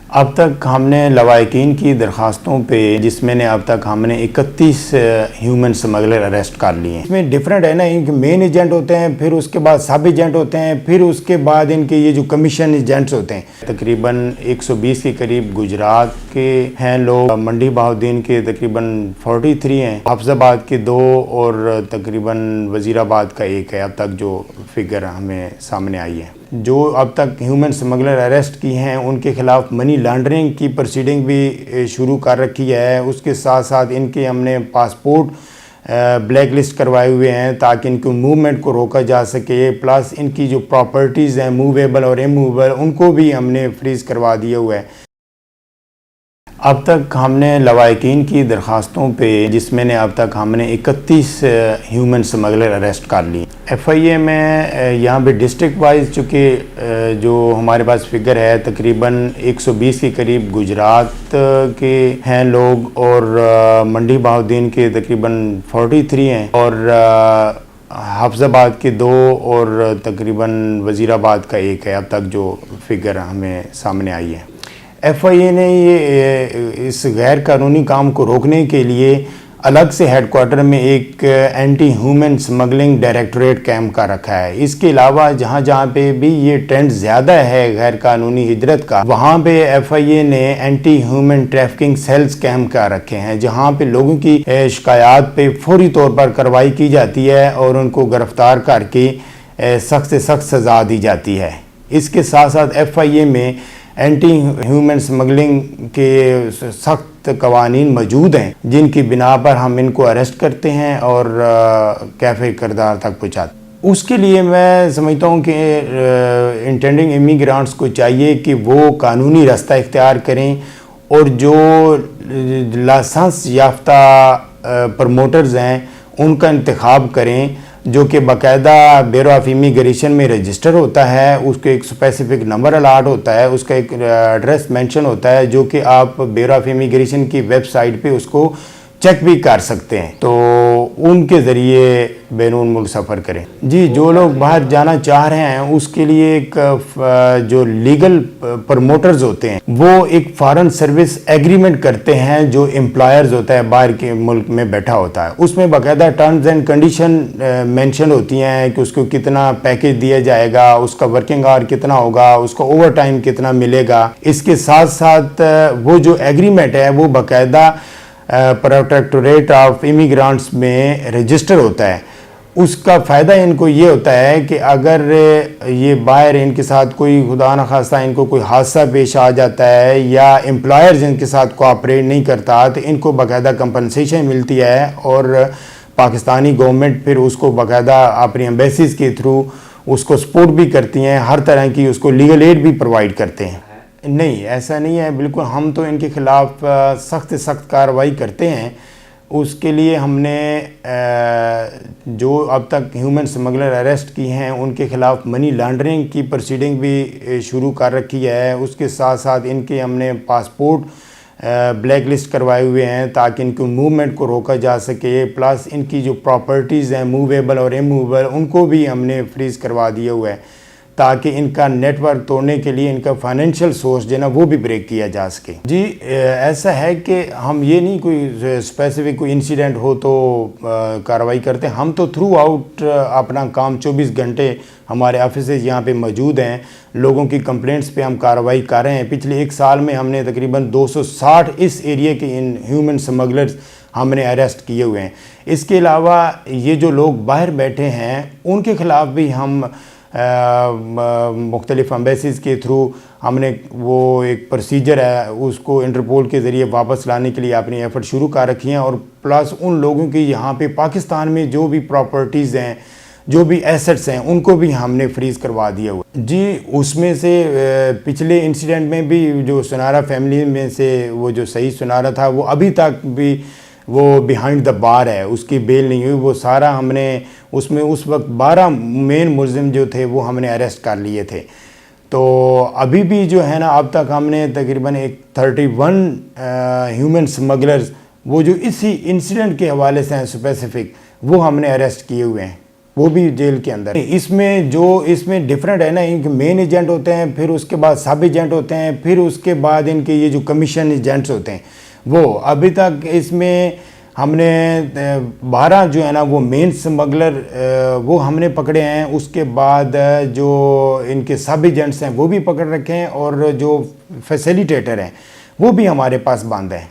اب تک ہم نے لواحقین کی درخواستوں پہ جس میں نے اب تک ہم نے 31 ہیومن سمگلر اریسٹ کر لیے ہیں۔ اس میں ڈیفرنٹ ہے نا، ان کے مین ایجنٹ ہوتے ہیں، پھر اس کے بعد سب ایجنٹ ہوتے ہیں، پھر اس کے بعد ان کے یہ جو کمیشن ایجنٹس ہوتے ہیں۔ تقریباً 120 کے قریب گجرات کے ہیں لوگ، منڈی بہاؤالدین کے تقریباً 43 ہیں، حافظ آباد کے 2 اور تقریباً وزیر آباد کا 1 ہے اب تک جو فگر ہمیں سامنے آئی ہے۔ جو اب تک ہیومن سمگلر اریسٹ کی ہیں ان کے خلاف منی لانڈرنگ کی پروسیڈنگ بھی شروع کر رکھی ہے۔ اس کے ساتھ ساتھ ان کے ہم نے پاسپورٹ بلیک لسٹ کروائے ہوئے ہیں تاکہ ان کی موومنٹ کو روکا جا سکے، پلس ان کی جو پراپرٹیز ہیں موویبل اور اموویبل ان کو بھی ہم نے فریز کروا دیا ہوا ہے۔ اب تک ہم نے لواحقین کی درخواستوں پہ جس میں نے اب تک ہم نے 31 ہیومن سمگلر اریسٹ کر لی۔ ایف آئی اے میں یہاں پہ ڈسٹرکٹ وائز چونکہ جو ہمارے پاس فگر ہے تقریباً 120 کے قریب گجرات کے ہیں لوگ، اور منڈی بہاؤالدین کے تقریباً 43 ہیں، اور حافظ آباد کے 2 اور تقریباً وزیر آباد کا 1 ہے اب تک جو فگر ہمیں سامنے آئی ہے۔ ایف آئی اے نے یہ اس غیر قانونی کام کو روکنے کے لیے الگ سے ہیڈ کوارٹر میں ایک اینٹی ہیومن سمگلنگ ڈائریکٹوریٹ قائم کر رکھا ہے۔ اس کے علاوہ جہاں جہاں پہ بھی یہ ٹرینڈ زیادہ ہے غیر قانونی ہجرت کا، وہاں پہ ایف آئی اے نے اینٹی ہیومن ٹریفکنگ سیلز قائم کر رکھے ہیں، جہاں پہ لوگوں کی شکایات پہ فوری طور پر کارروائی کی جاتی ہے اور ان کو گرفتار کر کے سخت سے سخت سزا دی جاتی ہے۔ اس کے ساتھ ساتھ ایف آئی اے میں اینٹی ہیومن سمگلنگ کے سخت قوانین موجود ہیں جن کی بنا پر ہم ان کو اریسٹ کرتے ہیں اور کیفے کردار تک پہنچاتے ہیں۔ اس کے لیے میں سمجھتا ہوں کہ انٹینڈنگ امیگرانٹس کو چاہیے کہ وہ قانونی راستہ اختیار کریں اور جو لائسنس یافتہ پروموٹرز ہیں ان کا انتخاب کریں، جو کہ باقاعدہ بیورو آف امیگریشن میں رجسٹر ہوتا ہے، اس کو ایک اسپیسیفک نمبر الاٹ ہوتا ہے، اس کا ایک ایڈریس مینشن ہوتا ہے جو کہ آپ بیورو آف امیگریشن کی ویب سائٹ پہ اس کو چیک بھی کر سکتے ہیں، تو ان کے ذریعے بیرون ملک سفر کریں۔ جی، جو لوگ باہر جانا چاہ رہے ہیں اس کے لیے ایک جو لیگل پروموٹرز ہوتے ہیں وہ ایک فارن سروس ایگریمنٹ کرتے ہیں جو امپلائرز ہوتا ہے باہر کے ملک میں بیٹھا ہوتا ہے، اس میں باقاعدہ ٹرمز اینڈ کنڈیشن مینشن ہوتی ہیں کہ اس کو کتنا پیکیج دیا جائے گا، اس کا ورکنگ آور کتنا ہوگا، اس کا اوور ٹائم کتنا ملے گا۔ اس کے ساتھ ساتھ وہ جو ایگریمنٹ ہے وہ باقاعدہ پروٹیکٹوریٹ آف امیگرانٹس میں رجسٹر ہوتا ہے۔ اس کا فائدہ ان کو یہ ہوتا ہے کہ اگر یہ باہر ان کے ساتھ کوئی خدا نخواستہ ان کو کوئی حادثہ پیش آ جاتا ہے یا امپلائرز ان کے ساتھ کوآپریٹ نہیں کرتا تو ان کو باقاعدہ کمپنسیشن ملتی ہے، اور پاکستانی گورنمنٹ پھر اس کو باقاعدہ اپنی ایمبیسیز کے تھرو اس کو سپورٹ بھی کرتی ہیں، ہر طرح کی اس کو لیگل ایڈ بھی پرووائڈ کرتے ہیں۔ نہیں، ایسا نہیں ہے، بالکل ہم تو ان کے خلاف سخت سے سخت کارروائی کرتے ہیں۔ اس کے لیے ہم نے جو اب تک ہیومن سمگلر اریسٹ کی ہیں ان کے خلاف منی لانڈرنگ کی پروسیڈنگ بھی شروع کر رکھی ہے۔ اس کے ساتھ ساتھ ان کے ہم نے پاسپورٹ بلیک لسٹ کروائے ہوئے ہیں تاکہ ان کی موومنٹ کو روکا جا سکے، پلس ان کی جو پراپرٹیز ہیں موویبل اور اموویبل ان کو بھی ہم نے فریز کروا دیا ہوا ہے تاکہ ان کا نیٹ ورک توڑنے کے لیے ان کا فائنینشیل سورس جو ہے نا وہ بھی بریک کیا جا سکے۔ جی، ایسا ہے کہ ہم یہ نہیں کوئی اسپیسیفک کوئی انسیڈنٹ ہو تو کارروائی کرتے ہیں، ہم تو تھرو آؤٹ اپنا کام 24 گھنٹے ہمارے آفیسز یہاں پہ موجود ہیں، لوگوں کی کمپلینٹس پہ ہم کارروائی کر رہے ہیں۔ پچھلے 1 سال میں ہم نے تقریباً 260 اس ایریا کے ان ہیومن سمگلرز ہم نے اریسٹ کیے ہوئے ہیں۔ اس کے علاوہ یہ جو لوگ باہر بیٹھے ہیں ان کے خلاف بھی ہم مختلف ایمبیسیز کے تھرو ہم نے وہ ایک پروسیجر ہے اس کو انٹرپول کے ذریعے واپس لانے کے لیے اپنی ایفرٹ شروع کر رکھی ہیں، اور پلس ان لوگوں کی یہاں پہ پاکستان میں جو بھی پراپرٹیز ہیں، جو بھی ایسٹس ہیں ان کو بھی ہم نے فریز کروا دیا ہوا۔ جی، اس میں سے پچھلے انسیڈنٹ میں بھی جو سنارا فیملی میں سے وہ جو صحیح سنارا تھا وہ ابھی تک بھی وہ بیہائنڈ دا بار ہے، اس کی بیل نہیں ہوئی، وہ سارا ہم نے اس میں اس وقت 12 مین ملزم جو تھے وہ ہم نے اریسٹ کر لیے تھے۔ تو ابھی بھی جو ہے نا اب تک ہم نے تقریباً 31 ہیومن سمگلرز وہ جو اسی انسیڈنٹ کے حوالے سے ہیں اسپیسیفک وہ ہم نے اریسٹ کیے ہوئے ہیں۔ وہ بھی جیل کے اندر. اس میں ڈفرینٹ ہے نا، ان کے مین ایجنٹ ہوتے ہیں، پھر اس کے بعد سب ایجنٹ ہوتے ہیں، پھر اس کے بعد ان کے یہ جو کمیشن ایجنٹس ہوتے ہیں وہ ابھی تک اس میں ہم نے 12 جو ہے نا وہ مین سمگلر وہ ہم نے پکڑے ہیں. اس کے بعد جو ان کے سب ایجنٹس ہیں وہ بھی پکڑ رکھے ہیں، اور جو فیسیلیٹیٹر ہیں وہ بھی ہمارے پاس بند ہیں.